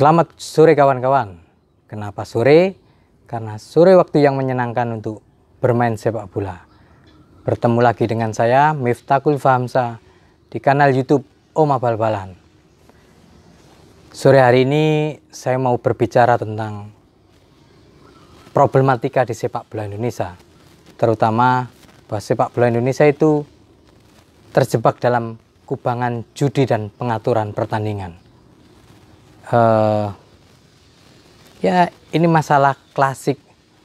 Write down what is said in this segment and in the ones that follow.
Selamat sore kawan-kawan. Kenapa sore? Karena sore waktu yang menyenangkan untuk bermain sepak bola. Bertemu lagi dengan saya Miftahul Fahamsa di kanal YouTube Oma Bal-Balan. Sore hari ini saya mau berbicara tentang problematika di sepak bola Indonesia, terutama bahwa sepak bola Indonesia itu terjebak dalam kubangan judi dan pengaturan pertandingan. Ya, ini masalah klasik,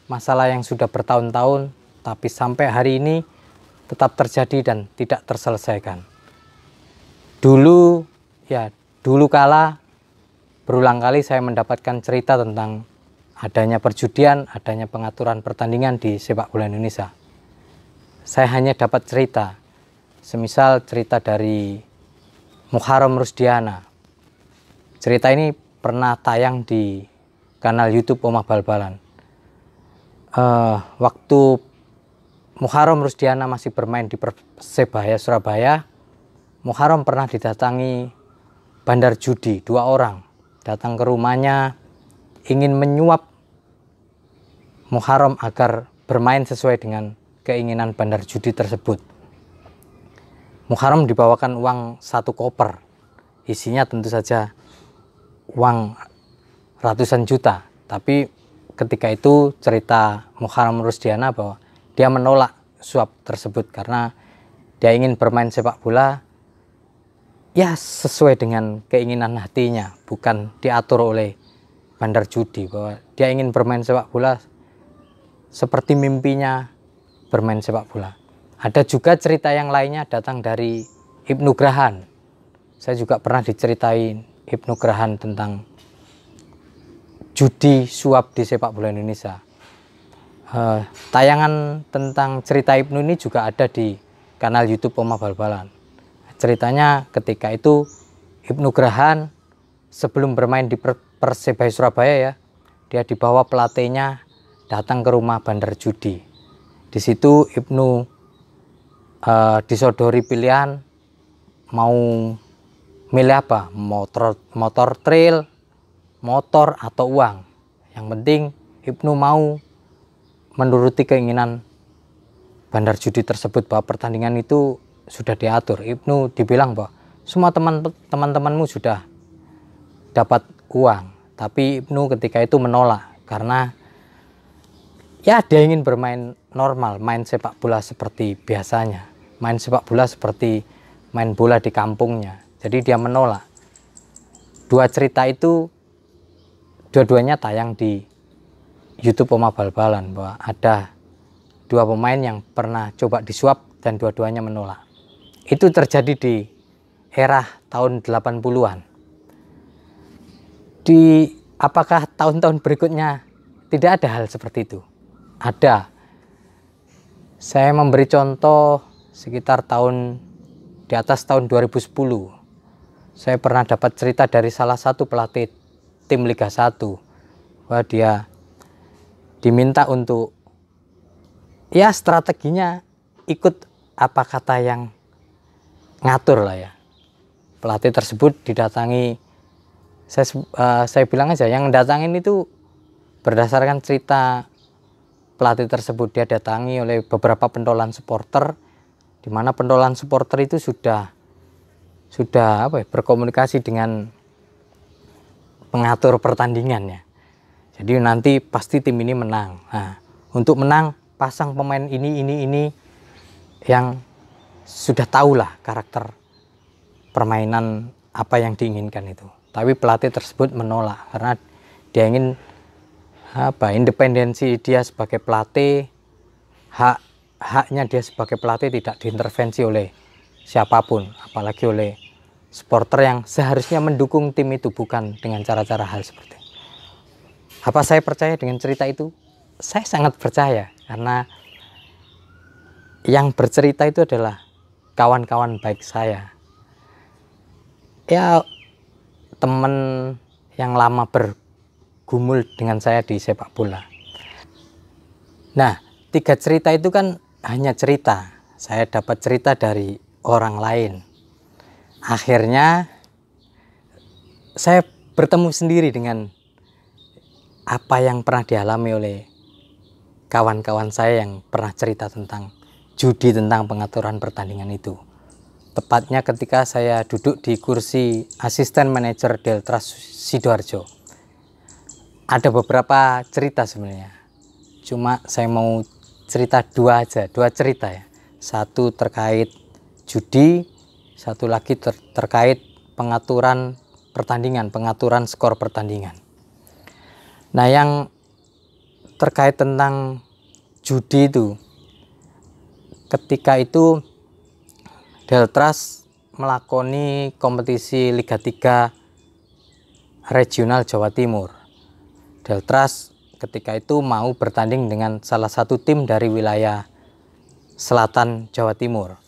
masalah yang sudah bertahun-tahun, tapi sampai hari ini tetap terjadi dan tidak terselesaikan. Dulu kala berulang kali saya mendapatkan cerita tentang adanya perjudian, adanya pengaturan pertandingan di sepak bola Indonesia. Saya hanya dapat cerita, semisal cerita dari Mucharom Rusdiana. Cerita ini pernah tayang di kanal YouTube Oma Bal-Balan. Waktu Mucharom Rusdiana masih bermain di Persebaya Surabaya, Mucharom pernah didatangi bandar judi, 2 orang datang ke rumahnya ingin menyuap Mucharom agar bermain sesuai dengan keinginan bandar judi tersebut. Mucharom dibawakan uang 1 koper, isinya tentu saja uang ratusan juta. Tapi ketika itu cerita Mucharom Rusdiana bahwa dia menolak suap tersebut karena dia ingin bermain sepak bola ya sesuai dengan keinginan hatinya, bukan diatur oleh bandar judi. Bahwa dia ingin bermain sepak bola seperti mimpinya bermain sepak bola. Ada juga cerita yang lainnya datang dari Ibnu Grahan. Saya juga pernah diceritain Ibnu Grahan tentang judi suap di sepak bola Indonesia. Tayangan tentang cerita Ibnu ini juga ada di kanal YouTube Oma Bal-Balan. Ceritanya ketika itu Ibnu Grahan sebelum bermain di Persebaya Surabaya ya, dia dibawa pelatihnya datang ke rumah bandar judi. Di situ Ibnu disodori pilihan mau milih apa, motor trail, motor atau uang. Yang penting Ibnu mau menuruti keinginan bandar judi tersebut bahwa pertandingan itu sudah diatur. Ibnu dibilang bahwa semua teman-temanmu sudah dapat uang, tapi Ibnu ketika itu menolak karena ya dia ingin bermain normal, main sepak bola seperti biasanya, main sepak bola seperti main bola di kampungnya. Jadi dia menolak. 2 cerita itu dua-duanya tayang di YouTube Oma Bal-Balan, bahwa ada 2 pemain yang pernah coba disuap dan dua-duanya menolak. Itu terjadi di era tahun 80-an. Apakah tahun-tahun berikutnya tidak ada hal seperti itu? Ada. Saya memberi contoh sekitar di atas tahun 2010. Saya pernah dapat cerita dari salah satu pelatih tim Liga 1 bahwa dia diminta untuk ya strateginya ikut apa kata yang ngatur lah ya. Pelatih tersebut didatangi, saya bilang aja yang datangin itu berdasarkan cerita pelatih tersebut. Dia datangi oleh beberapa pentolan supporter, di mana pentolan supporter itu sudah berkomunikasi dengan pengatur pertandingannya. Jadi nanti pasti tim ini menang. Nah, untuk menang pasang pemain ini yang sudah tahulah karakter permainan apa yang diinginkan itu. Tapi pelatih tersebut menolak karena dia ingin independensi dia sebagai pelatih, haknya dia sebagai pelatih tidak diintervensi oleh siapapun, apalagi oleh supporter yang seharusnya mendukung tim itu, bukan dengan cara-cara hal seperti itu. Apa saya percaya dengan cerita itu? Saya sangat percaya, karena yang bercerita itu adalah kawan-kawan baik saya. Ya, teman yang lama bergumul dengan saya di sepak bola. Nah, 3 cerita itu kan hanya cerita. Saya dapat cerita dari orang lain. Akhirnya saya bertemu sendiri dengan apa yang pernah dialami oleh kawan-kawan saya yang pernah cerita tentang judi, tentang pengaturan pertandingan itu. Tepatnya ketika saya duduk di kursi asisten manajer Deltras Sidoarjo. Ada beberapa cerita sebenarnya. Cuma saya mau cerita dua aja, dua cerita ya. Satu terkait judi, satu lagi terkait pengaturan pertandingan, pengaturan skor pertandingan. Nah, yang terkait tentang judi itu, ketika itu Deltras melakoni kompetisi Liga 3 Regional Jawa Timur. Deltras ketika itu mau bertanding dengan salah satu tim dari wilayah selatan Jawa Timur.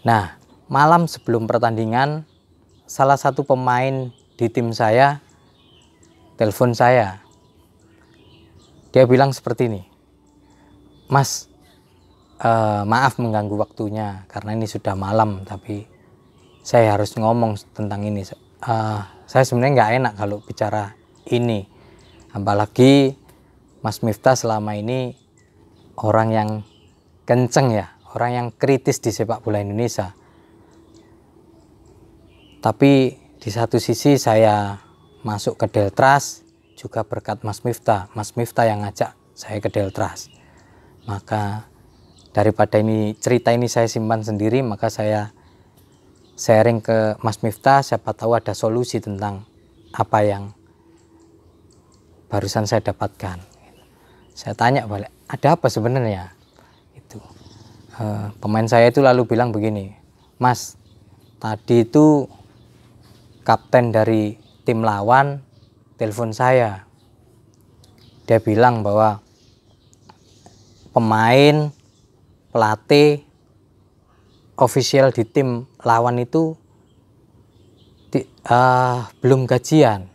Nah, malam sebelum pertandingan, salah satu pemain di tim saya telepon saya. Dia bilang seperti ini, "Mas, maaf mengganggu waktunya karena ini sudah malam, tapi saya harus ngomong tentang ini. Saya sebenarnya nggak enak kalau bicara ini, apalagi Mas Miftah selama ini orang yang kenceng ya, orang yang kritis di sepak bola Indonesia. Tapi di satu sisi saya masuk ke Deltras juga berkat Mas Miftah yang ngajak saya ke Deltras. Maka daripada ini cerita ini saya simpan sendiri, maka saya sharing ke Mas Miftah, siapa tahu ada solusi tentang apa yang barusan saya dapatkan." Saya tanya balik, "Ada apa sebenarnya?" Itu pemain saya itu lalu bilang begini, "Mas, tadi itu kapten dari tim lawan telepon saya. Dia bilang bahwa pemain, pelatih, ofisial di tim lawan itu belum gajian."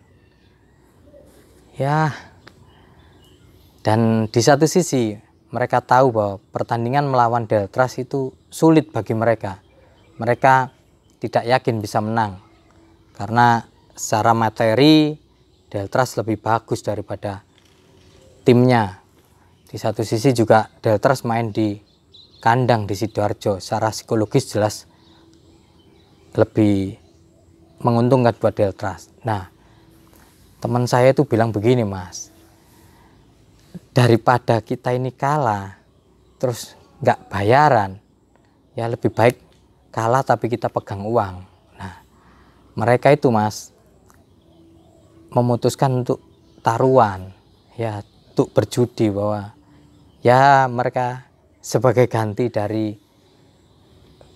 Ya, dan di satu sisi mereka tahu bahwa pertandingan melawan Deltras itu sulit bagi mereka. Mereka tidak yakin bisa menang karena secara materi Deltras lebih bagus daripada timnya. Di satu sisi juga Deltras main di kandang di Sidoarjo, secara psikologis jelas lebih menguntungkan buat Deltras. Nah, teman saya itu bilang begini, "Mas, daripada kita ini kalah terus nggak bayaran, ya lebih baik kalah tapi kita pegang uang." Nah, mereka itu, Mas, memutuskan untuk taruhan, ya untuk berjudi, bahwa ya mereka sebagai ganti dari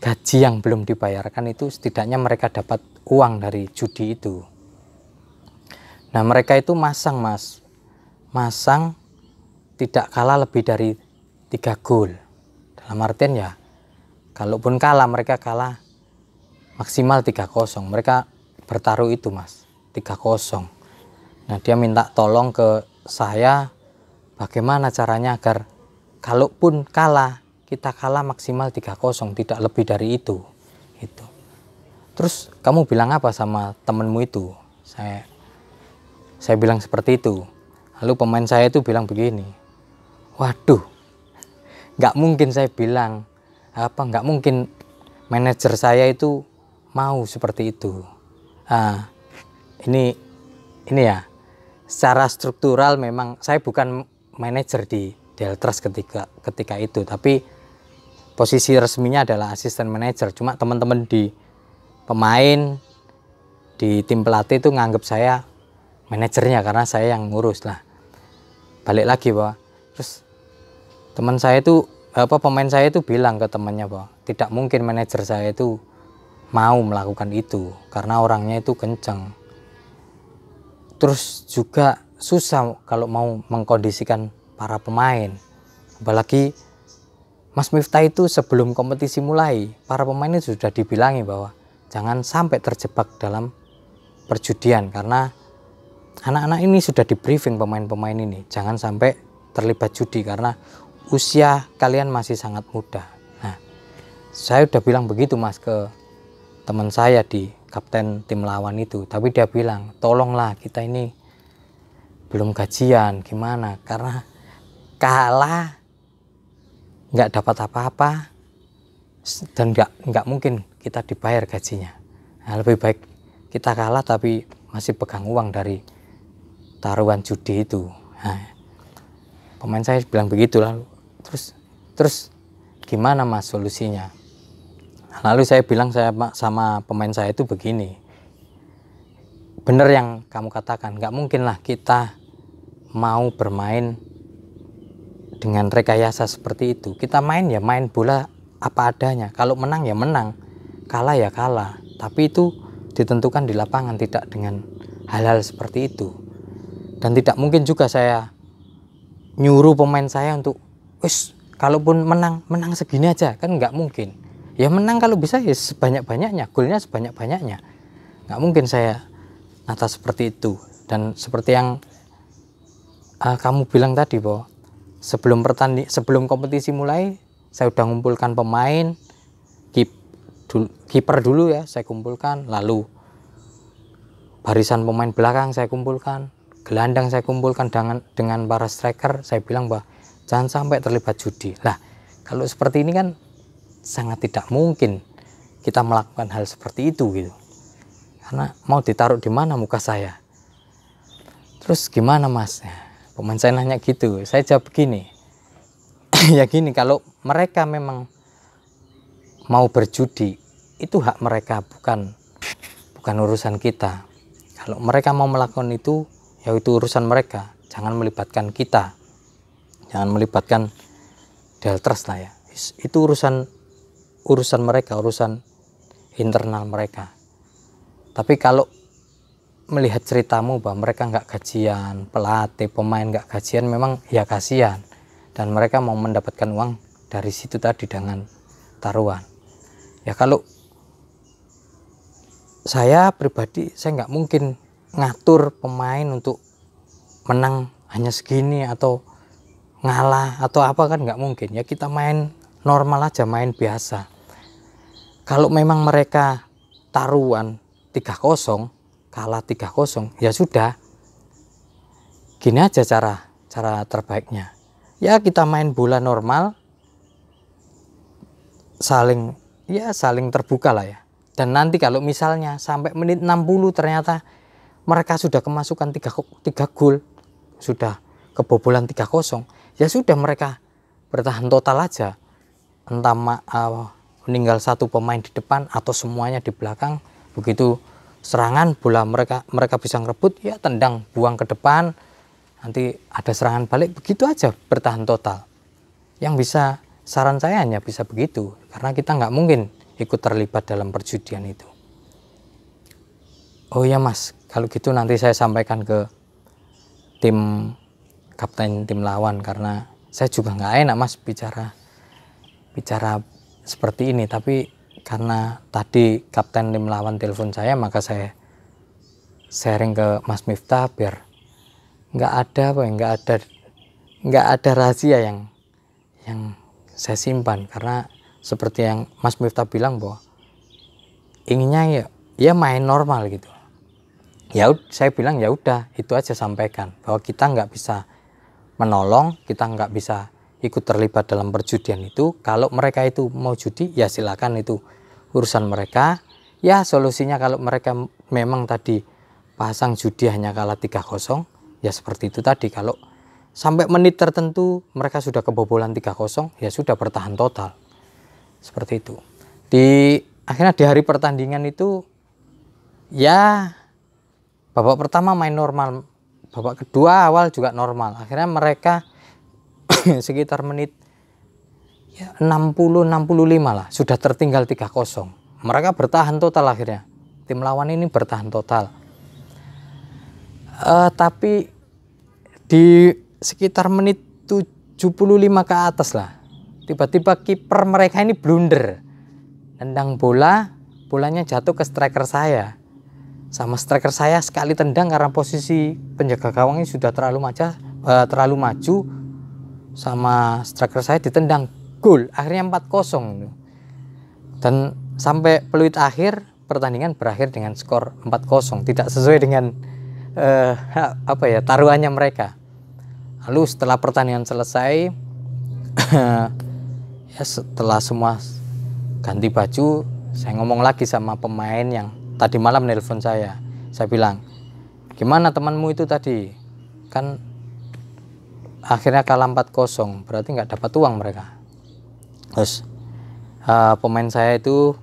gaji yang belum dibayarkan itu setidaknya mereka dapat uang dari judi itu. Nah, mereka itu masang, Mas, masang tidak kalah lebih dari 3 gol. Dalam artian ya, kalaupun kalah, mereka kalah maksimal 3-0. Mereka bertaruh itu, Mas, 3-0. Nah, dia minta tolong ke saya, bagaimana caranya agar kalaupun kalah, kita kalah maksimal 3-0, tidak lebih dari itu. Itu. "Terus kamu bilang apa sama temenmu itu?" Saya bilang seperti itu. Lalu pemain saya itu bilang begini, "Waduh, nggak mungkin saya bilang, nggak mungkin manajer saya itu mau seperti itu." Ini ya, secara struktural memang saya bukan manajer di Deltras ketika itu, tapi posisi resminya adalah asisten manajer. Cuma teman-teman di pemain, di tim pelatih itu nganggap saya manajernya karena saya yang ngurus lah. Balik lagi bahwa terus teman saya itu pemain saya itu bilang ke temannya bahwa tidak mungkin manajer saya itu mau melakukan itu karena orangnya itu kenceng. Terus juga susah kalau mau mengkondisikan para pemain. Apalagi Mas Miftah itu sebelum kompetisi mulai, para pemain itu sudah dibilangi bahwa jangan sampai terjebak dalam perjudian, karena anak-anak ini sudah di briefing, pemain-pemain ini jangan sampai terlibat judi karena usia kalian masih sangat muda. Nah, saya udah bilang begitu, Mas, ke teman saya di kapten tim lawan itu. Tapi dia bilang, tolonglah kita ini belum gajian, gimana, karena kalah nggak dapat apa-apa dan nggak mungkin kita dibayar gajinya. Nah, lebih baik kita kalah tapi masih pegang uang dari taruhan judi itu. Nah, pemain saya bilang begitu. Lalu terus gimana mas solusinya? Lalu saya bilang sama pemain saya itu begini, bener yang kamu katakan, nggak mungkin lah kita mau bermain dengan rekayasa seperti itu. Kita main ya main bola apa adanya. Kalau menang ya menang, kalah ya kalah. Tapi itu ditentukan di lapangan, tidak dengan hal-hal seperti itu. Dan tidak mungkin juga saya nyuruh pemain saya untuk wis kalaupun menang segini aja, kan nggak mungkin. Ya menang kalau bisa ya sebanyak-banyaknya, golnya sebanyak-banyaknya. Nggak mungkin saya nata seperti itu. Dan seperti yang kamu bilang tadi, bahwa sebelum kompetisi mulai saya udah ngumpulkan pemain, kiper dulu ya saya kumpulkan, lalu barisan pemain belakang saya kumpulkan, gelandang saya kumpulkan dengan para striker. Saya bilang bahwa jangan sampai terlibat judi. Lah kalau seperti ini kan sangat tidak mungkin kita melakukan hal seperti itu gitu, karena mau ditaruh di mana muka saya. Terus gimana mas? Pemain saya nanya gitu, saya jawab begini, ya gini, kalau mereka memang mau berjudi itu hak mereka, bukan urusan kita. Kalau mereka mau melakukan itu, ya itu urusan mereka, jangan melibatkan kita, jangan melibatkan Deltras lah ya. Itu urusan mereka, urusan internal mereka. Tapi kalau melihat ceritamu bahwa mereka nggak gajian, pelatih, pemain nggak gajian, memang ya kasihan, dan mereka mau mendapatkan uang dari situ tadi dengan taruhan. Ya kalau saya pribadi, saya nggak mungkin ngatur pemain untuk menang hanya segini atau ngalah atau apa, kan nggak mungkin. Ya kita main normal aja, main biasa. Kalau memang mereka taruhan 3-0, kalah 3-0, ya sudah, gini aja cara terbaiknya, ya kita main bola normal, saling terbuka lah ya. Dan nanti kalau misalnya sampai menit 60 ternyata mereka sudah kemasukan 3 gol, sudah kebobolan 3-0, ya sudah, mereka bertahan total aja, entah meninggal satu pemain di depan atau semuanya di belakang. Begitu serangan bola mereka bisa ngerebut, ya tendang buang ke depan, nanti ada serangan balik, begitu aja, bertahan total. Yang bisa, saran saya hanya bisa begitu, karena kita nggak mungkin ikut terlibat dalam perjudian itu. Oh ya mas, kalau gitu nanti saya sampaikan ke kapten tim lawan, karena saya juga nggak enak mas bicara seperti ini. Tapi karena tadi kapten tim lawan telepon saya, maka saya sharing ke Mas Miftah biar nggak ada rahasia yang saya simpan. Karena seperti yang Mas Miftah bilang bahwa inginnya ya main normal gitu. Ya saya bilang ya udah, itu aja sampaikan, bahwa kita nggak bisa menolong, kita nggak bisa ikut terlibat dalam perjudian itu. Kalau mereka itu mau judi, ya silakan, itu urusan mereka. Ya solusinya kalau mereka memang tadi pasang judi hanya kalah 3-0, ya seperti itu tadi. Kalau sampai menit tertentu mereka sudah kebobolan 3-0, ya sudah, bertahan total. Seperti itu. Akhirnya di hari pertandingan itu ya babak pertama main normal, babak kedua awal juga normal. Akhirnya mereka sekitar menit 60-65 lah sudah tertinggal 3-0. Mereka bertahan total, akhirnya tim lawan ini bertahan total. Tapi di sekitar menit 75 ke atas lah, tiba-tiba kiper mereka ini blunder, nendang bolanya jatuh ke striker saya. Sama striker saya sekali tendang, karena posisi penjaga gawang ini sudah terlalu maju, sama striker saya ditendang, gol. Akhirnya 4-0. Dan sampai peluit akhir pertandingan berakhir dengan skor 4-0, tidak sesuai dengan taruhannya mereka. Lalu setelah pertandingan selesai, ya setelah semua ganti baju, saya ngomong lagi sama pemain yang tadi malam nelpon saya. Saya bilang, gimana temanmu itu tadi? Kan akhirnya kalah 4-0, berarti nggak dapat uang mereka. Terus pemain saya itu,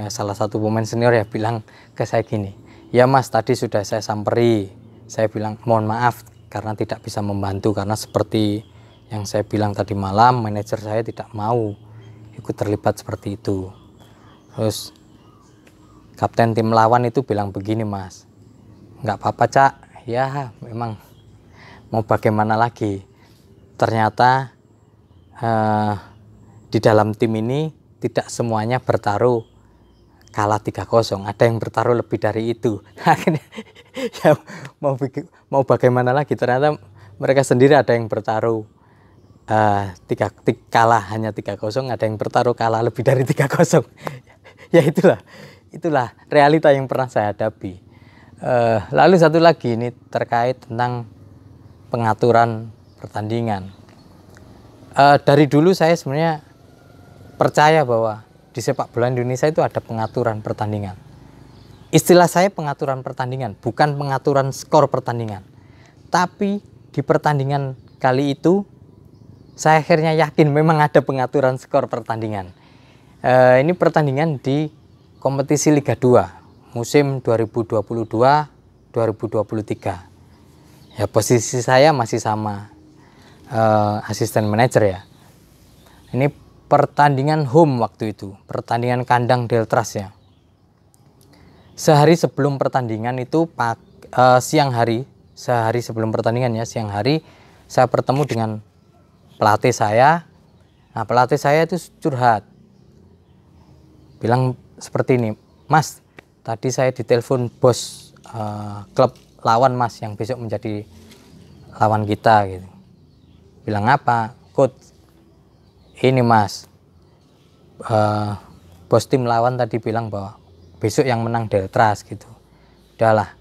salah satu pemain senior ya, bilang ke saya gini, ya mas, tadi sudah saya samperi. Saya bilang mohon maaf karena tidak bisa membantu, karena seperti yang saya bilang tadi malam, manajer saya tidak mau ikut terlibat seperti itu. Terus kapten tim lawan itu bilang begini, mas, nggak apa-apa Cak, ya memang mau bagaimana lagi, ternyata di dalam tim ini tidak semuanya bertaruh kalah 3-0, ada yang bertaruh lebih dari itu. Akhirnya ya mau bagaimana lagi, ternyata mereka sendiri ada yang bertaruh kalah hanya 3-0, ada yang bertaruh kalah lebih dari 3-0. Ya itulah realita yang pernah saya hadapi. Lalu satu lagi ini terkait tentang pengaturan pertandingan. Dari dulu saya sebenarnya percaya bahwa di sepak bola Indonesia itu ada pengaturan pertandingan. Istilah saya pengaturan pertandingan, bukan pengaturan skor pertandingan. Tapi di pertandingan kali itu saya akhirnya yakin memang ada pengaturan skor pertandingan. Ini pertandingan di kompetisi Liga 2 musim 2022-2023. Ya, posisi saya masih sama, asisten manajer ya. Ini pertandingan home waktu itu, pertandingan kandang Deltras ya. Sehari sebelum pertandingan itu sehari sebelum pertandingan ya, siang hari saya bertemu dengan pelatih saya. Nah, pelatih saya itu curhat, bilang seperti ini, mas, tadi saya ditelepon bos klub lawan mas yang besok menjadi lawan kita gitu. Bilang apa? Coach, ini mas, bos tim lawan tadi bilang bahwa besok yang menang Deltras gitu. Udahlah,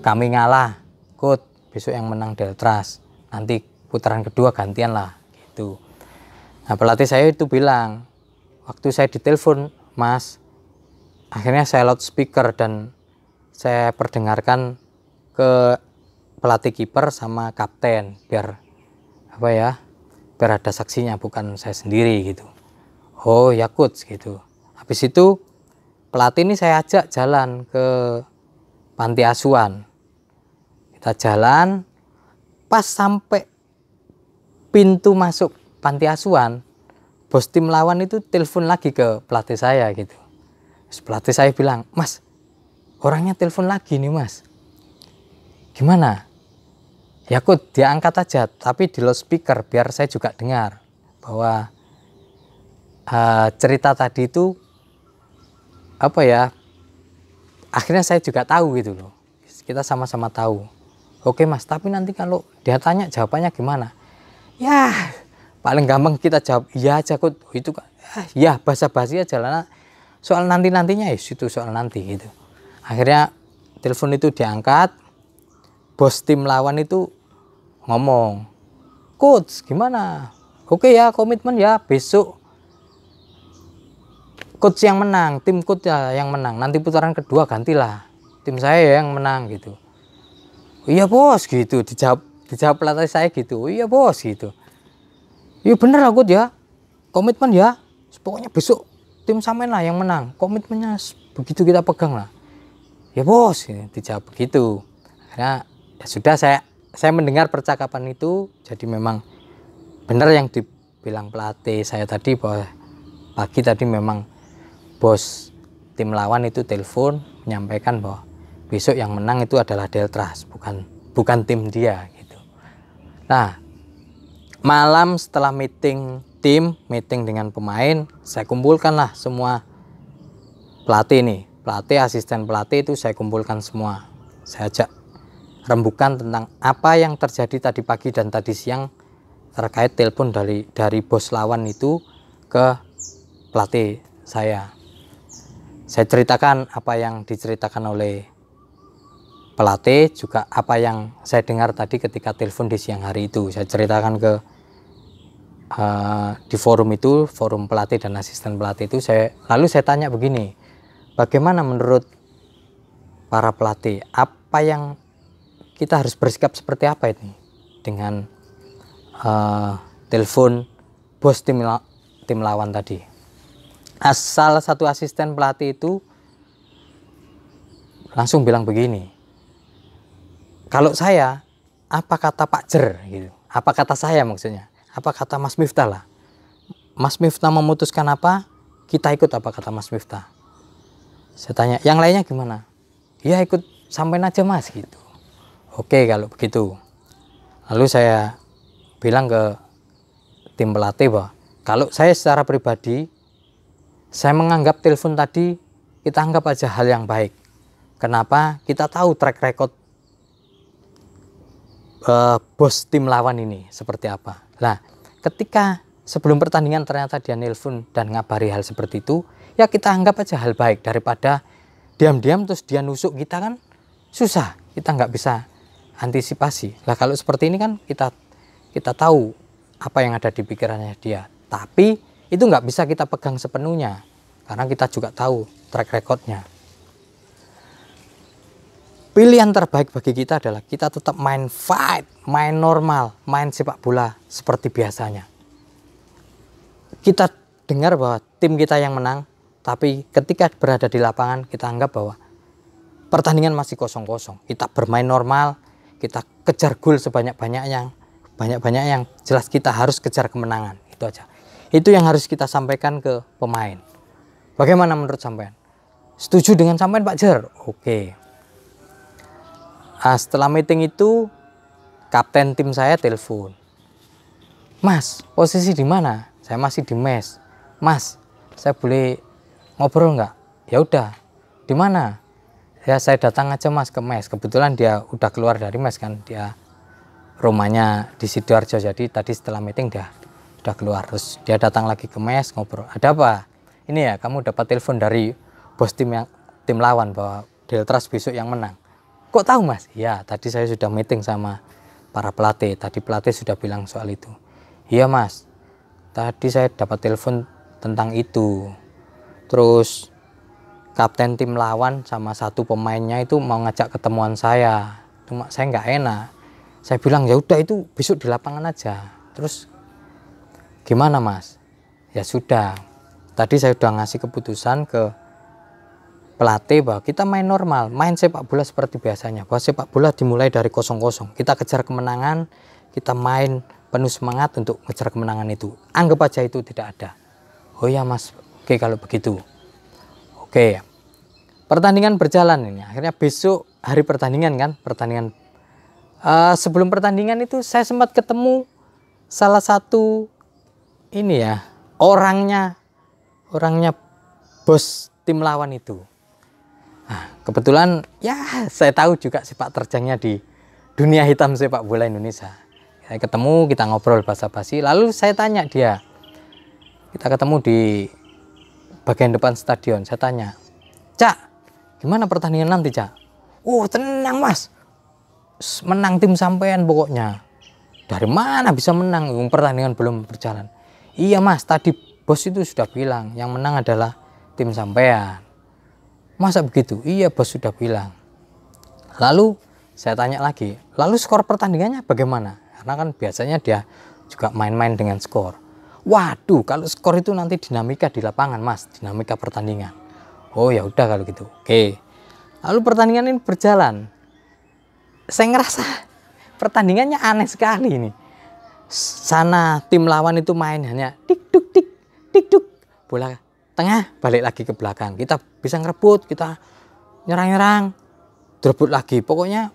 kami ngalah, coach, besok yang menang Deltras, nanti putaran kedua gantian lah gitu. Nah, pelatih saya itu bilang, waktu saya ditelepon mas, akhirnya saya loudspeaker dan saya perdengarkan ke pelatih kiper sama kapten, biar ada saksinya, bukan saya sendiri gitu. Oh ya coach gitu. Habis itu pelatih ini saya ajak jalan ke panti asuhan. Kita jalan, pas sampai pintu masuk panti asuhan, bos tim lawan itu telepon lagi ke pelatih saya gitu. Terus pelatih saya bilang, mas, orangnya telepon lagi nih mas, gimana? Ya coach, dia angkat aja, tapi di loudspeaker biar saya juga dengar bahwa cerita tadi itu akhirnya saya juga tahu gitu loh. Kita sama-sama tahu. Oke mas, tapi nanti kalau dia tanya jawabannya gimana? Ya paling gampang kita jawab iya aja coach. Itu ya basa-basi aja lah. Soal nantinya ya itu soal nanti gitu. Akhirnya telepon itu diangkat. Bos tim lawan itu ngomong, coach gimana? Oke ya, komitmen ya, besok coach yang menang, tim coach ya yang menang, nanti putaran kedua gantilah tim saya yang menang gitu. Iya bos gitu, dijawab pelatih saya gitu. Iya bos gitu. Iya bener lah coach ya, komitmen ya, pokoknya besok tim samain lah yang menang, komitmennya begitu kita pegang lah. Ya bos, dijawab begitu. Akhirnya ya sudah, saya mendengar percakapan itu, jadi memang benar yang dibilang pelatih saya tadi, bahwa pagi tadi memang bos tim lawan itu telepon menyampaikan bahwa besok yang menang itu adalah Deltras, bukan tim dia gitu. Nah, malam setelah meeting dengan pemain, saya kumpulkanlah semua pelatih, asisten pelatih itu saya kumpulkan semua. Saya ajak rembukan tentang apa yang terjadi tadi pagi dan tadi siang terkait telepon dari bos lawan itu ke pelatih saya. Saya ceritakan apa yang diceritakan oleh pelatih, juga apa yang saya dengar tadi ketika telepon di siang hari itu. Saya ceritakan ke di forum itu, forum pelatih dan asisten pelatih itu. Lalu saya tanya begini, bagaimana menurut para pelatih, apa yang kita harus bersikap seperti apa ini dengan telepon bos tim lawan tadi. Salah satu asisten pelatih itu langsung bilang begini, kalau saya, apa kata Pak Jer gitu, apa kata saya maksudnya, apa kata Mas Miftah lah, Mas Miftah memutuskan apa, kita ikut apa kata Mas Miftah. Saya tanya, yang lainnya gimana? Ya ikut sampein aja Mas gitu. Oke kalau begitu. Lalu saya bilang ke tim pelatih bahwa kalau saya secara pribadi, saya menganggap telepon tadi kita anggap aja hal yang baik. Kenapa? Kita tahu track record bos tim lawan ini seperti apa. Nah, ketika sebelum pertandingan ternyata dia nelpon dan ngabari hal seperti itu, ya kita anggap aja hal baik, daripada diam-diam terus dia nusuk kita kan susah, kita nggak bisa antisipasi. Lah kalau seperti ini kan kita tahu apa yang ada di pikirannya dia, tapi itu nggak bisa kita pegang sepenuhnya karena kita juga tahu track recordnya. Pilihan terbaik bagi kita adalah kita tetap main fight, main normal, main sepak bola seperti biasanya. Kita dengar bahwa tim kita yang menang, tapi ketika berada di lapangan kita anggap bahwa pertandingan masih kosong-kosong. Kita bermain normal, kita kejar gol sebanyak-banyaknya, yang jelas kita harus kejar kemenangan. Itu aja. Itu yang harus kita sampaikan ke pemain. Bagaimana menurut sampean? Setuju dengan sampean Pak Jer? Oke. Setelah meeting itu, kapten tim saya telepon. Mas, posisi di mana? Saya masih di mes. Mas, saya boleh ngobrol nggak? Ya udah. Di mana? Ya saya datang aja Mas ke mes. Kebetulan dia udah keluar dari mes kan. Dia rumahnya di Sidoarjo. Jadi tadi setelah meeting dia udah keluar. Terus dia datang lagi ke mes ngobrol. Ada apa? Ini ya kamu dapat telepon dari bos tim lawan bahwa Deltras besok yang menang. Kok tahu Mas? Ya tadi saya sudah meeting sama para pelatih. Tadi pelatih sudah bilang soal itu. Iya Mas, tadi saya dapat telepon tentang itu. Terus kapten tim lawan sama satu pemainnya itu mau ngajak ketemuan saya. Cuma saya nggak enak. Saya bilang ya udah itu besok di lapangan aja. Terus gimana Mas? Ya sudah. Tadi saya sudah ngasih keputusan ke pelatih bahwa kita main normal, main sepak bola seperti biasanya. Bahwa sepak bola dimulai dari kosong-kosong. Kita kejar kemenangan, kita main penuh semangat untuk ngejar kemenangan itu. Anggap aja itu tidak ada. Oh ya Mas, oke kalau begitu. Oke, pertandingan berjalan ini. Akhirnya besok hari pertandingan kan, sebelum pertandingan itu saya sempat ketemu salah satu ini ya, orangnya bos tim lawan itu. Nah, kebetulan ya saya tahu juga sepak terjangnya di dunia hitam sepak bola Indonesia. Saya ketemu, kita ngobrol basa-basi, lalu saya tanya dia. Kita ketemu di bagian depan stadion. Saya tanya, Cak, gimana pertandingan nanti Cak? Oh tenang Mas, menang tim sampean pokoknya. Dari mana bisa menang? Pertandingan belum berjalan. Iya Mas, tadi bos itu sudah bilang yang menang adalah tim sampean. Masa begitu? Iya bos sudah bilang. Lalu saya tanya lagi, lalu skor pertandingannya bagaimana? Karena kan biasanya dia juga main-main dengan skor. Waduh, kalau skor itu nanti dinamika di lapangan Mas, dinamika pertandingan. Oh ya udah kalau gitu. Oke. Lalu pertandingan ini berjalan. Saya ngerasa pertandingannya aneh sekali ini. Sana tim lawan itu main hanya tik duk tik duk. Bola tengah balik lagi ke belakang. Kita bisa ngerebut, kita nyerang-nyerang, direbut lagi. Pokoknya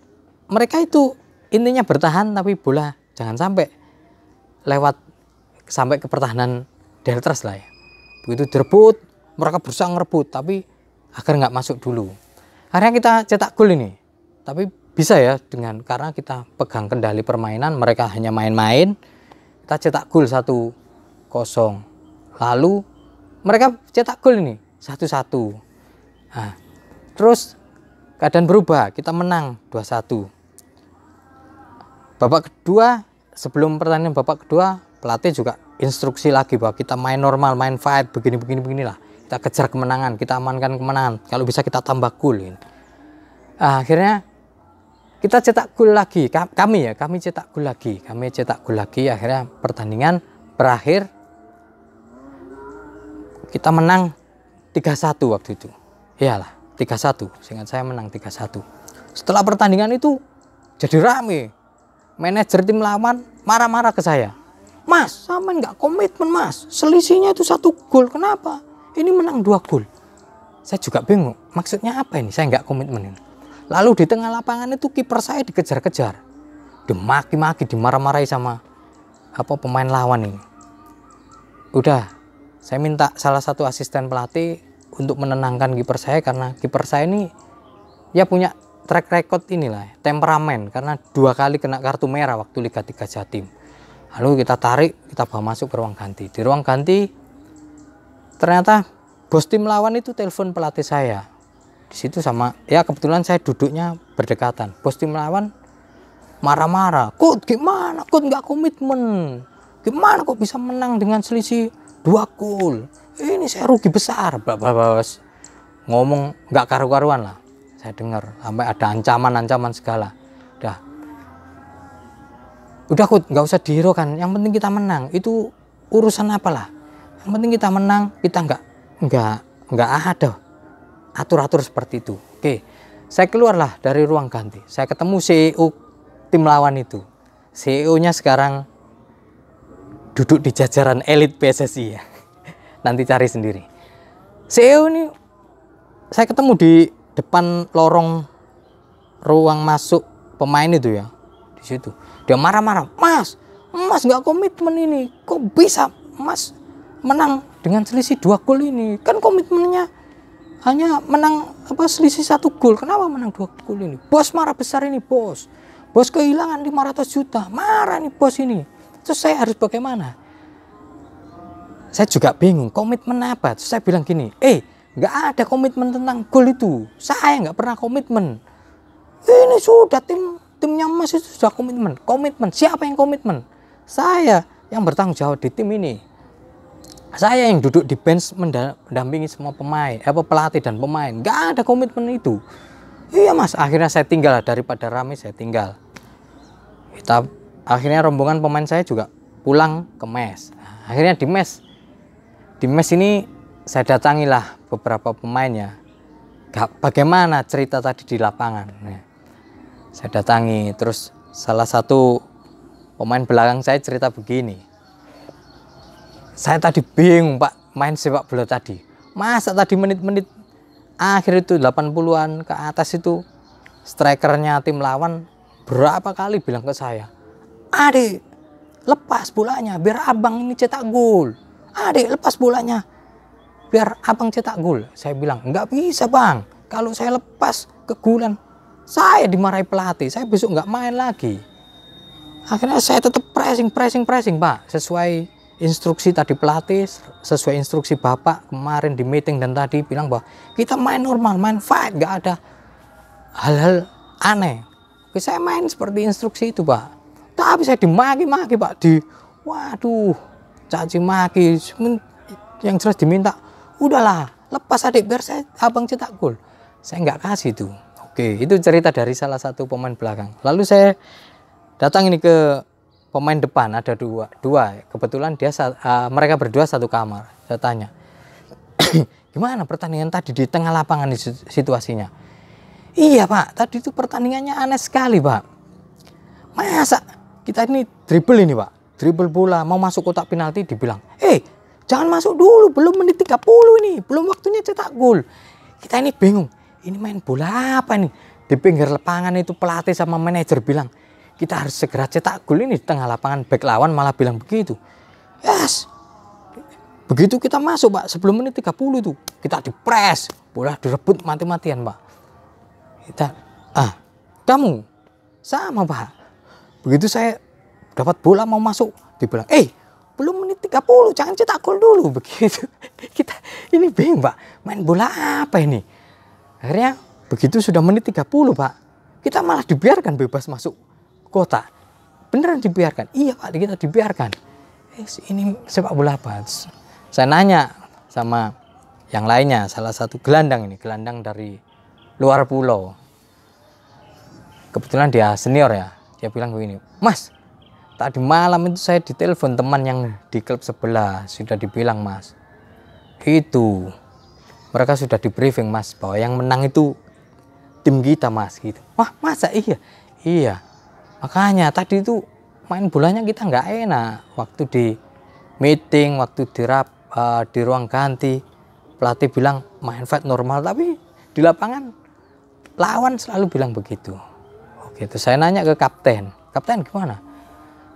mereka itu intinya bertahan, tapi bola jangan sampai lewat sampai ke pertahanan Deltras lah ya. Begitu direbut, mereka berusaha ngerebut, tapi agar nggak masuk dulu. Akhirnya kita cetak gol ini. Tapi bisa ya karena kita pegang kendali permainan, mereka hanya main-main. Kita cetak gol 1-0. Lalu mereka cetak gol ini 1-1. Nah, terus keadaan berubah, kita menang 2-1. Babak kedua, sebelum pertandingan babak kedua, pelatih juga instruksi lagi bahwa kita main normal, main fight, beginilah. Kita kejar kemenangan, kita amankan kemenangan. Kalau bisa kita tambah gol. Akhirnya kita cetak gol lagi. Kami cetak gol lagi. Akhirnya pertandingan berakhir. Kita menang 3-1 waktu itu. Iyalah, 3-1. Seingat saya menang 3-1. Setelah pertandingan itu jadi rame. Manajer tim lawan marah-marah ke saya. Mas, sama nggak komitmen mas. Selisihnya itu 1 gol. Kenapa? Ini menang 2 gol. Saya juga bingung. Maksudnya apa ini? Saya nggak komitmen ini. Lalu di tengah lapangan itu kiper saya dikejar-kejar. Dimaki-maki, dimarah-marahi sama pemain lawan ini. Udah, saya minta salah satu asisten pelatih untuk menenangkan kiper saya, karena kiper saya ini ya punya track record inilah, temperamen, karena 2 kali kena kartu merah waktu Liga 3 Jatim. Lalu kita tarik, kita bawa masuk ke ruang ganti. Di ruang ganti ternyata bos tim lawan itu telepon pelatih saya. Di situ sama, ya kebetulan saya duduknya berdekatan. Bos tim lawan marah-marah. Kut, gimana? Kut nggak komitmen. Gimana kok bisa menang dengan selisih 2 gol? Ini saya rugi besar. Bos ngomong nggak karu-karuan lah. Saya dengar sampai ada ancaman segala. Udah Kut, nggak usah dihiraukan. Yang penting kita menang. Itu urusan apalah. Yang penting kita menang. Kita nggak ada atur-atur seperti itu. Oke, saya keluarlah dari ruang ganti. Saya ketemu CEO tim lawan itu. CEO-nya sekarang duduk di jajaran elit PSSI ya. Nanti cari sendiri. CEO ini saya ketemu di depan lorong ruang masuk pemain itu ya. Di situ dia marah-marah. Mas nggak komitmen ini. Kok bisa mas menang dengan selisih 2 gol ini? Kan komitmennya hanya menang selisih 1 gol. Kenapa menang 2 gol ini? Bos marah besar ini bos. Bos kehilangan 500 juta. Marah nih bos ini. Terus saya harus bagaimana? Saya juga bingung. Komitmen apa? Terus saya bilang gini. Nggak ada komitmen tentang gol itu. Saya nggak pernah komitmen. Ini sudah timnya Mas itu sudah komitmen. Komitmen. Siapa yang komitmen? Saya yang bertanggung jawab di tim ini. Saya yang duduk di bench mendampingi semua pemain, pelatih dan pemain. Nggak ada komitmen itu. Iya Mas. Akhirnya saya tinggal, daripada rame saya tinggal. Akhirnya rombongan pemain saya juga pulang ke mes. Akhirnya di mes ini saya datangilah beberapa pemainnya. Bagaimana cerita tadi di lapangan. Saya datangi, terus salah satu pemain belakang saya cerita begini. Saya tadi bingung Pak main sepak bola tadi. Masa tadi menit-menit akhir itu 80-an ke atas itu strikernya tim lawan berapa kali bilang ke saya, "Adik, lepas bolanya biar abang ini cetak gol. Adik, lepas bolanya biar abang cetak gol." Saya bilang, "Nggak bisa bang, kalau saya lepas ke golan saya dimarahi pelatih, saya besok nggak main lagi." Akhirnya saya tetap pressing Pak, sesuai instruksi tadi pelatih, sesuai instruksi bapak kemarin di meeting dan tadi bilang bahwa kita main normal, main fight, nggak ada hal-hal aneh. Oke, saya main seperti instruksi itu Pak. Tapi saya dimaki-maki Pak, waduh, caci maki. Yang jelas diminta, udahlah lepas adik biar abang cetak gol. Saya nggak kasih tuh. Oke, itu cerita dari salah satu pemain belakang. Lalu saya datang ini ke pemain depan, ada dua. Kebetulan mereka berdua satu kamar. Saya tanya, gimana pertandingan tadi di tengah lapangan situasinya? Iya Pak, tadi itu pertandingannya aneh sekali Pak. Masa kita ini dribble ini Pak, dribble bola mau masuk kotak penalti dibilang, jangan masuk dulu, belum menit 30 ini, belum waktunya cetak gol. Kita ini bingung, ini main bola apa nih? Di pinggir lapangan itu pelatih sama manajer bilang, kita harus segera cetak gol ini di tengah lapangan. Back lawan malah bilang begitu. Yes. Begitu kita masuk Pak, sebelum menit 30 itu kita dipres, bola direbut mati-matian Pak. Kamu sama Pak. Begitu saya dapat bola mau masuk, dibilang, belum menit 30, jangan cetak gol dulu. Begitu. Kita ini bingung Pak, main bola apa ini? Akhirnya begitu sudah menit 30 Pak, kita malah dibiarkan bebas masuk kota. Beneran dibiarkan? Iya Pak, kita dibiarkan. Ini sepak bola apa? Saya nanya sama yang lainnya, salah satu gelandang ini, gelandang dari luar pulau. Kebetulan dia senior ya, dia bilang begini, Mas, tadi malam itu saya ditelepon teman yang di klub sebelah, sudah dibilang Mas, itu mereka sudah di briefing Mas, bahwa yang menang itu tim kita Mas, gitu. Wah masa iya? Iya, makanya tadi itu main bolanya kita nggak enak, waktu di meeting, waktu di ruang ganti, pelatih bilang main fight normal, tapi di lapangan lawan selalu bilang begitu. Gitu. Saya nanya ke kapten gimana?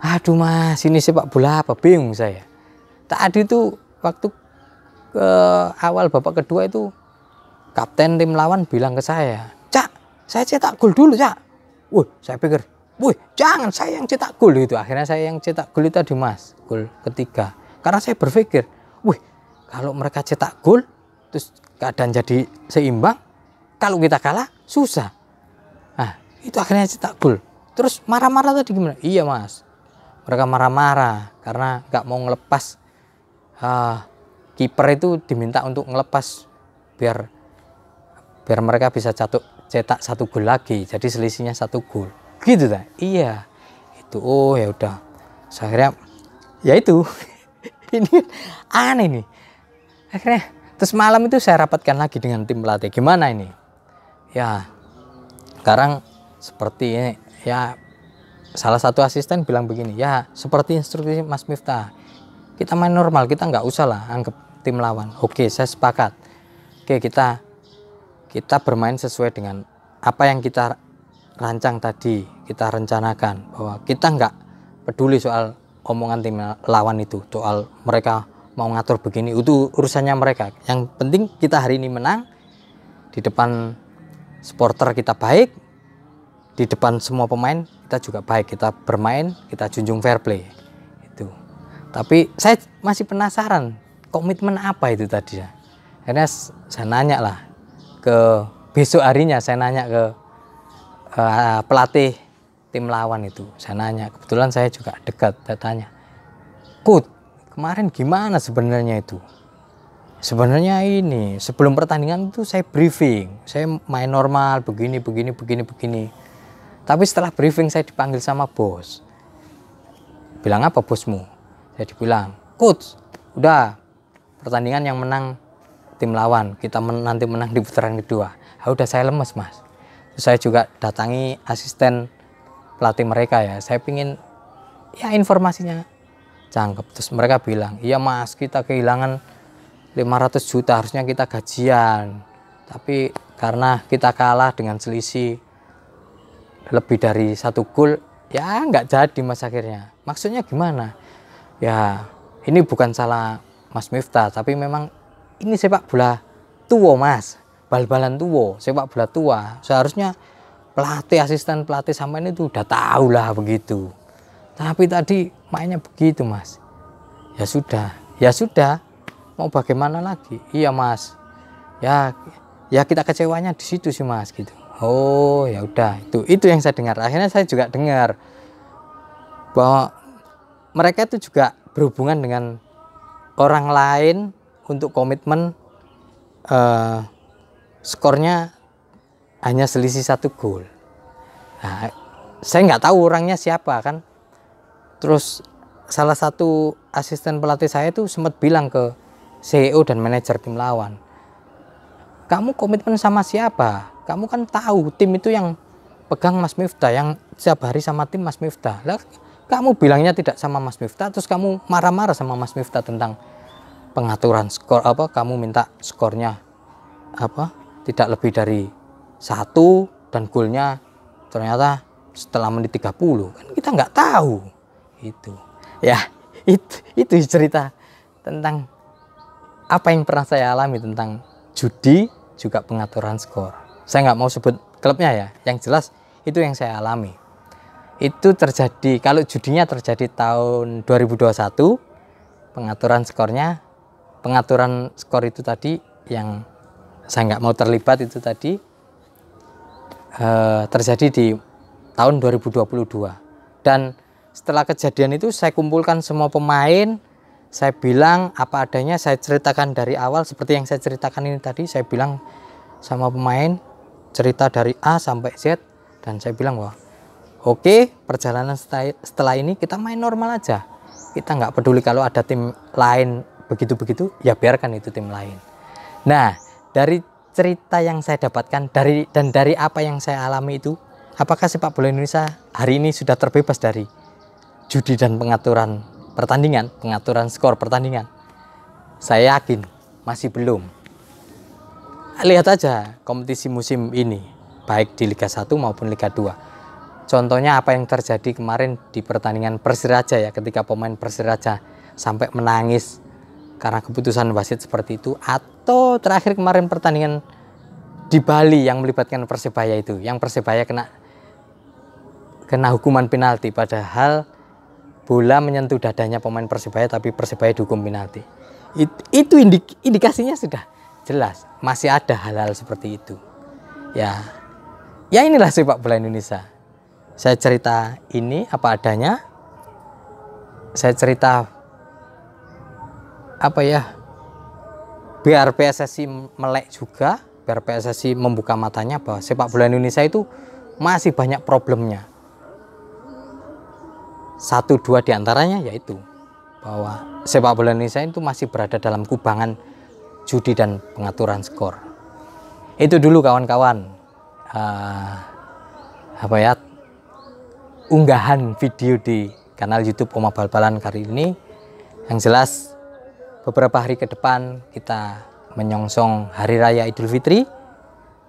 Aduh Mas, ini sepak bola apa? Bingung saya. Tadi itu waktu ke awal babak kedua itu kapten tim lawan bilang ke saya, Cak, saya cetak gol dulu Cak. Saya pikir, jangan saya yang cetak gol itu. Akhirnya saya yang cetak gol itu tadi Mas, gol ketiga. Karena saya berpikir, kalau mereka cetak gol, terus keadaan jadi seimbang, kalau kita kalah susah. Nah, itu akhirnya cetak gol. Terus marah-marah tadi gimana? Iya Mas, mereka marah-marah karena nggak mau ngelepas, kiper itu diminta untuk ngelepas biar mereka bisa cetak 1 gol lagi, jadi selisihnya 1 gol gitu dah. Iya itu. Oh ya udah, akhirnya ya itu ini aneh nih. Akhirnya terus malam itu saya rapatkan lagi dengan tim pelatih, gimana ini ya, sekarang seperti ini ya. Salah satu asisten bilang begini, ya seperti instruksi Mas Miftah, kita main normal, kita nggak usah lah anggap tim lawan. Oke, saya sepakat. Oke, kita bermain sesuai dengan apa yang kita rancang tadi, kita rencanakan, bahwa kita nggak peduli soal omongan tim lawan itu, soal mereka mau ngatur begini, itu urusannya mereka. Yang penting kita hari ini menang, di depan supporter kita baik, di depan semua pemain kita juga baik, kita bermain, kita junjung fair play itu. Tapi saya masih penasaran komitmen apa itu tadi ya. Akhirnya saya nanya lah ke besok harinya, saya nanya ke pelatih tim lawan itu, saya nanya, kebetulan saya juga dekat, saya tanya, Coach, kemarin gimana sebenarnya itu? Sebenarnya ini sebelum pertandingan itu saya briefing, saya main normal begini. Tapi setelah briefing saya dipanggil sama bos. Bilang apa bosmu? Saya dibilang, Coach, udah pertandingan yang menang tim lawan, kita nanti menang di putaran kedua. Udah saya lemes Mas. Terus saya juga datangi asisten pelatih mereka ya. Saya pingin ya informasinya cangkep. Terus mereka bilang, iya Mas, kita kehilangan 500 juta, harusnya kita gajian. Tapi karena kita kalah dengan selisih lebih dari 1 gol, ya nggak jadi Mas akhirnya. Maksudnya gimana? Ya ini bukan salah Mas Miftah, tapi memang ini sepak bola tua Mas, bal-balan tua, sepak bola tua. Seharusnya pelatih, asisten pelatih sampean itu udah tahu lah begitu. Tapi tadi mainnya begitu Mas. Ya sudah, mau bagaimana lagi? Iya Mas. Ya kita kecewanya di situ sih Mas gitu. Oh ya udah, itu yang saya dengar. Akhirnya saya juga dengar bahwa mereka itu juga berhubungan dengan orang lain untuk komitmen, skornya hanya selisih 1 gol. Nah, saya nggak tahu orangnya siapa kan. Terus salah satu asisten pelatih saya itu sempat bilang ke CEO dan manajer tim lawan, kamu komitmen sama siapa? Kamu kan tahu tim itu yang pegang Mas Miftah, yang setiap hari sama tim Mas Miftah. Lah, kamu bilangnya tidak sama Mas Miftah, terus kamu marah-marah sama Mas Miftah tentang pengaturan skor, kamu minta skornya tidak lebih dari 1 dan golnya ternyata setelah menit 30, kan kita nggak tahu. Itu ya, itu cerita tentang apa yang pernah saya alami tentang judi juga pengaturan skor. Saya nggak mau sebut klubnya ya, yang jelas itu yang saya alami. Itu terjadi, kalau judinya terjadi tahun 2021, pengaturan skor itu tadi yang saya nggak mau terlibat itu tadi terjadi di tahun 2022. Dan setelah kejadian itu saya kumpulkan semua pemain, saya bilang apa adanya, saya ceritakan dari awal seperti yang saya ceritakan ini tadi. Saya bilang sama pemain, cerita dari A sampai Z, dan saya bilang wah oke, perjalanan setelah ini kita main normal aja. Kita nggak peduli kalau ada tim lain begitu-begitu, ya biarkan itu tim lain. Nah, dari cerita yang saya dapatkan dari apa yang saya alami itu, apakah sepak bola Indonesia hari ini sudah terbebas dari judi dan pengaturan pertandingan, pengaturan skor pertandingan? Saya yakin masih belum. Lihat aja kompetisi musim ini, baik di Liga 1 maupun Liga 2. Contohnya apa yang terjadi kemarin di pertandingan Persiraja ya, ketika pemain Persiraja sampai menangis karena keputusan wasit seperti itu. Atau terakhir kemarin pertandingan di Bali yang melibatkan Persebaya itu, yang Persebaya kena hukuman penalti, padahal bola menyentuh dadanya pemain Persebaya tapi Persebaya dihukum penalti. Itu indikasinya sudah jelas masih ada hal-hal seperti itu. Ya inilah sepak bola Indonesia. Saya cerita ini apa adanya. Saya cerita apa ya, biar PSSI melek juga, biar PSSI membuka matanya bahwa sepak bola Indonesia itu masih banyak problemnya. 1-2 diantaranya yaitu bahwa sepak bola Indonesia itu masih berada dalam kubangan judi dan pengaturan skor. Itu dulu kawan-kawan unggahan video di kanal YouTube Oma Bal-Balan kali ini. Yang jelas beberapa hari ke depan kita menyongsong Hari Raya Idul Fitri.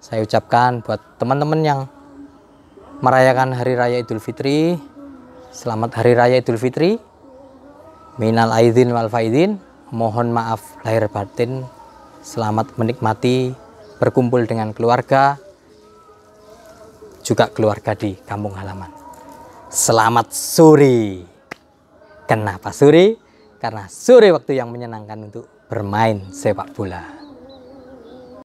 Saya ucapkan buat teman-teman yang merayakan Hari Raya Idul Fitri, selamat Hari Raya Idul Fitri. Minal aidin wal faidin, mohon maaf lahir batin. Selamat menikmati berkumpul dengan keluarga, juga keluarga di kampung halaman. Selamat sore. Kenapa sore? Karena sore waktu yang menyenangkan untuk bermain sepak bola.